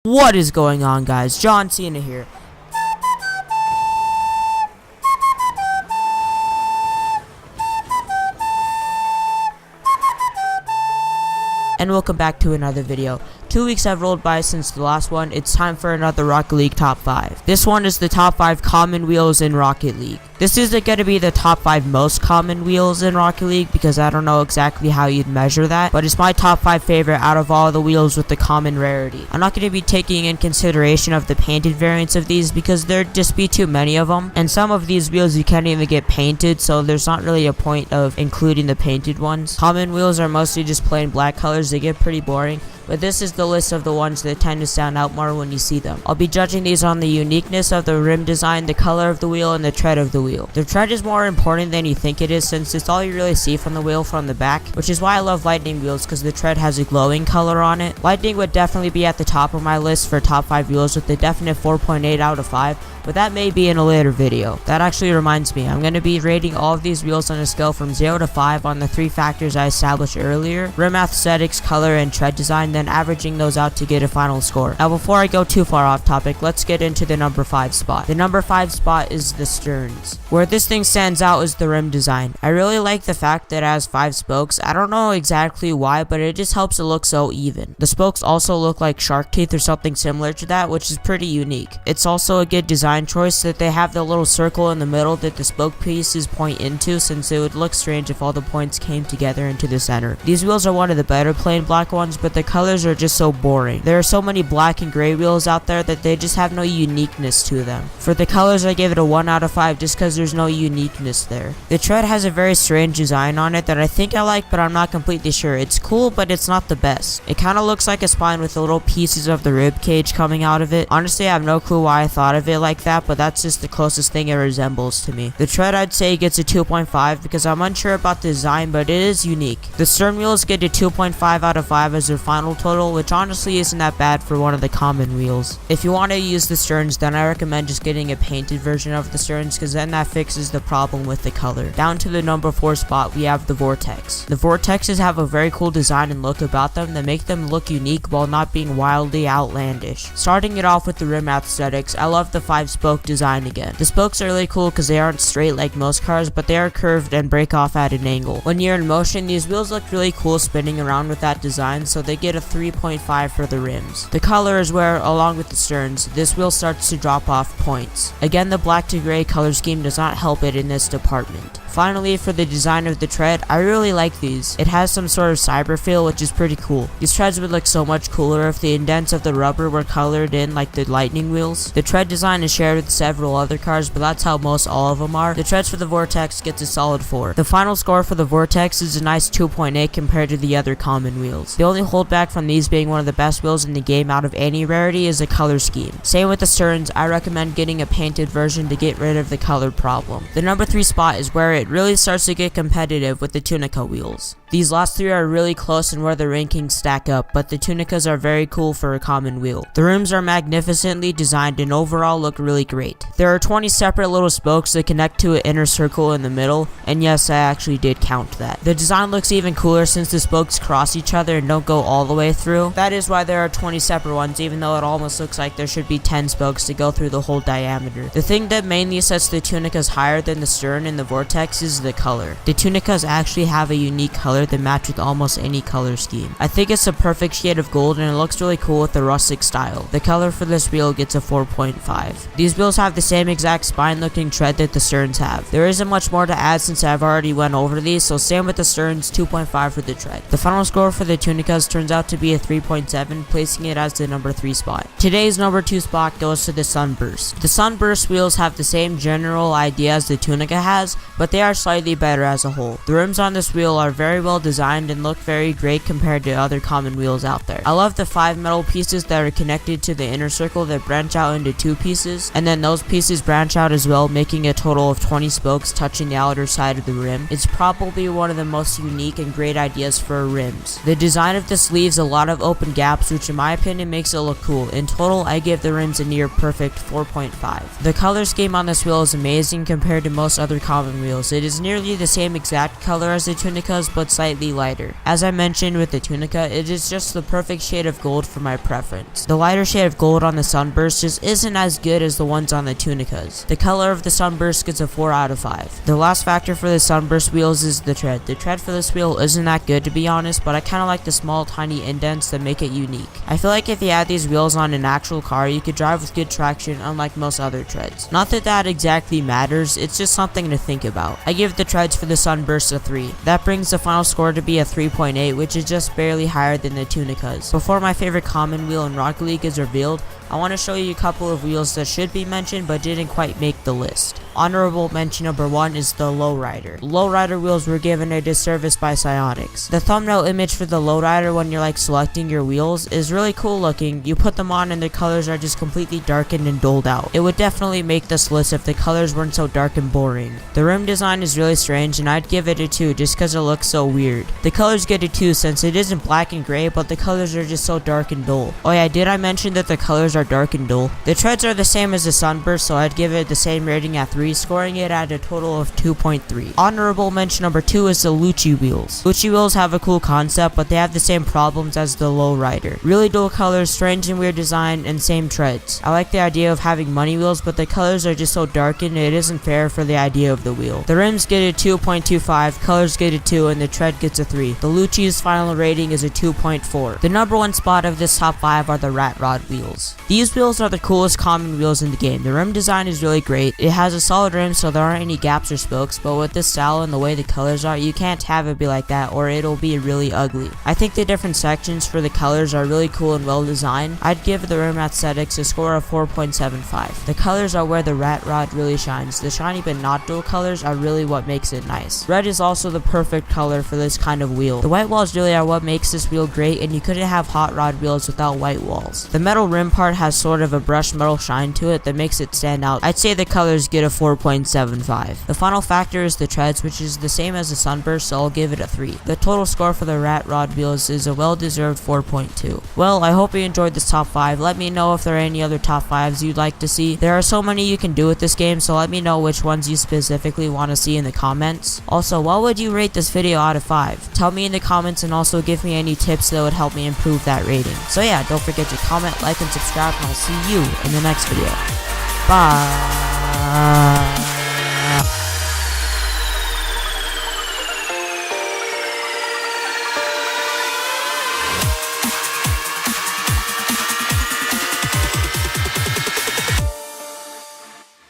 What is going on, guys? John Cena here. And welcome back to another video. 2 weeks have rolled by since the last one. It's time for another Rocket League top 5. This one is the top 5 common wheels in Rocket League. This isn't going to be the top 5 most common wheels in Rocket League because I don't know exactly how you'd measure that, but it's my top 5 favorite out of all the wheels with the common rarity. I'm not going to be taking in consideration of the painted variants of these because there'd just be too many of them, and some of these wheels you can't even get painted, so there's not really a point of including the painted ones. Common wheels are mostly just plain black colors. They get pretty boring, but this is the list of the ones that tend to stand out more when you see them. I'll be judging these on the uniqueness of the rim design, the color of the wheel, and the tread of the wheel. The tread is more important than you think it is since it's all you really see from the wheel from the back, which is why I love lightning wheels because the tread has a glowing color on it. Lightning would definitely be at the top of my list for top 5 wheels with a definite 4.8 out of 5. But that may be in a later video. That actually reminds me, I'm going to be rating all of these wheels on a scale from 0 to 5 on the 3 factors I established earlier: rim aesthetics, color, and tread design, then averaging those out to get a final score. Now before I go too far off topic, let's get into the number 5 spot. The number 5 spot is the sterns. Where this thing stands out is the rim design. I really like the fact that it has 5 spokes. I don't know exactly why, but it just helps it look so even. The spokes also look like shark teeth or something similar to that, which is pretty unique. It's also a good design choice that they have the little circle in the middle that the spoke pieces point into, since it would look strange if all the points came together into the center. These wheels are one of the better plain black ones, but the colors are just so boring. There are so many black and gray wheels out there that they just have no uniqueness to them. For the colors, I gave it a 1 out of 5 just because there's no uniqueness there. The tread has a very strange design on it that I think I like, but I'm not completely sure. It's cool, but it's not the best. It kind of looks like a spine with the little pieces of the rib cage coming out of it. Honestly, I have no clue why I thought of it like that, but that's just the closest thing it resembles to me. The tread, I'd say, gets a 2.5 because I'm unsure about the design, but it is unique. The stern wheels get a 2.5 out of 5 as their final total, which honestly isn't that bad for one of the common wheels. If you want to use the sterns, then I recommend just getting a painted version of the sterns because then that fixes the problem with the color. Down to the number 4 spot, we have the Vortex. The Vortexes have a very cool design and look about them that make them look unique while not being wildly outlandish. Starting it off with the rim aesthetics, I love the 5-spoke design again. The spokes are really cool because they aren't straight like most cars, but they are curved and break off at an angle. When you're in motion, these wheels look really cool spinning around with that design, so they get a 3.5 for the rims. The color is where, along with the sterns, this wheel starts to drop off points. Again, the black to gray color scheme does not help it in this department. Finally, for the design of the tread, I really like these. It has some sort of cyber feel, which is pretty cool. These treads would look so much cooler if the indents of the rubber were colored in like the lightning wheels. The tread design is shared with several other cars, but that's how most all of them are. The treads for the Vortex gets a solid 4. The final score for the Vortex is a nice 2.8 compared to the other common wheels. The only holdback from these being one of the best wheels in the game out of any rarity is the color scheme. Same with the sterns, I recommend getting a painted version to get rid of the color problem. The number 3 spot is where it really starts to get competitive with the Tunica wheels. These last 3 are really close in where the rankings stack up, but the Tunicas are very cool for a common wheel. The rims are magnificently designed and overall look really great. There are 20 separate little spokes that connect to an inner circle in the middle, and yes, I actually did count that. The design looks even cooler since the spokes cross each other and don't go all the way through. That is why there are 20 separate ones, even though it almost looks like there should be 10 spokes to go through the whole diameter. The thing that mainly sets the Tunicas higher than the stern and the Vortex is the color. The Tunicas actually have a unique color that match with almost any color scheme. I think it's a perfect shade of gold and it looks really cool with the rustic style. The color for this wheel gets a 4.5. These wheels have the same exact spine looking tread that the sterns have. There isn't much more to add since I've already went over these, so same with the sterns, 2.5 for the tread. The final score for the Tunicas turns out to be a 3.7, placing it as the number 3 spot. Today's number 2 spot goes to the Sunburst. The Sunburst wheels have the same general idea as the Tunica has, but they are slightly better as a whole. The rims on this wheel are very well designed and look very great compared to other common wheels out there. I love the 5 metal pieces that are connected to the inner circle that branch out into 2 pieces, and then those pieces branch out as well, making a total of 20 spokes touching the outer side of the rim. It's probably one of the most unique and great ideas for rims. The design of this leaves a lot of open gaps, which in my opinion makes it look cool. In total, I give the rims a near perfect 4.5. The color scheme on this wheel is amazing compared to most other common wheels. It is nearly the same exact color as the Tunicas, but slightly lighter. As I mentioned with the Tunica, it is just the perfect shade of gold for my preference. The lighter shade of gold on the Sunburst just isn't as good as the ones on the Tunicas. The color of the Sunburst gets a 4 out of 5. The last factor for the Sunburst wheels is the tread. The tread for this wheel isn't that good, to be honest, but I kinda like the small tiny indents that make it unique. I feel like if you add these wheels on an actual car, you could drive with good traction unlike most other treads. Not that that exactly matters, it's just something to think about. I give the treads for the Sunburst a 3. That brings the final score to be a 3.8, which is just barely higher than the Tunicas. Before my favorite common wheel in Rocket League is revealed, I want to show you a couple of wheels that should be mentioned but didn't quite make the list. Honorable mention number 1 is the lowrider. Lowrider wheels were given a disservice by Psyonix. The thumbnail image for the lowrider when you're like selecting your wheels is really cool looking. You put them on and the colors are just completely darkened and doled out. It would definitely make this list if the colors weren't so dark and boring. The rim design is really strange and I'd give it a 2 just because it looks so weird. The colors get a 2 since it isn't black and gray, but the colors are just so dark and dull. Oh yeah, did I mention that the colors are dark and dull? The treads are the same as the Sunburst, so I'd give it the same rating at 3, scoring it at a total of 2.3. Honorable mention number 2 is the Lucci wheels. Lucci wheels have a cool concept, but they have the same problems as the lowrider. Really dull colors, strange and weird design, and same treads. I like the idea of having money wheels, but the colors are just so darkened it isn't fair for the idea of the wheel. The rims get a 2.25, colors get a 2, and the tread gets a 3. The Lucci's final rating is a 2.4. The number 1 spot of this top 5 are the rat rod wheels. These wheels are the coolest common wheels in the game. The rim design is really great. It has a solid rim so there aren't any gaps or spokes, but with this style and the way the colors are, you can't have it be like that or it'll be really ugly. I think the different sections for the colors are really cool and well designed. I'd give the rim aesthetics a score of 4.75. The colors are where the rat rod really shines. The shiny but not dull colors are really what makes it nice. Red is also the perfect color for this kind of wheel. The white walls really are what makes this wheel great, and you couldn't have hot rod wheels without white walls. The metal rim part has sort of a brushed metal shine to it that makes it stand out. I'd say the colors get a 4.75. The final factor is the treads, which is the same as the Sunburst, so I'll give it a 3. The total score for the rat rod wheels is a well-deserved 4.2. Well, I hope you enjoyed this top 5. Let me know if there are any other top 5s you'd like to see. There are so many you can do with this game, so let me know which ones you specifically want to see in the comments. Also, what would you rate this video out of 5? Tell me in the comments and also give me any tips that would help me improve that rating. So yeah, don't forget to comment, like, and subscribe, and I'll see you in the next video. Bye.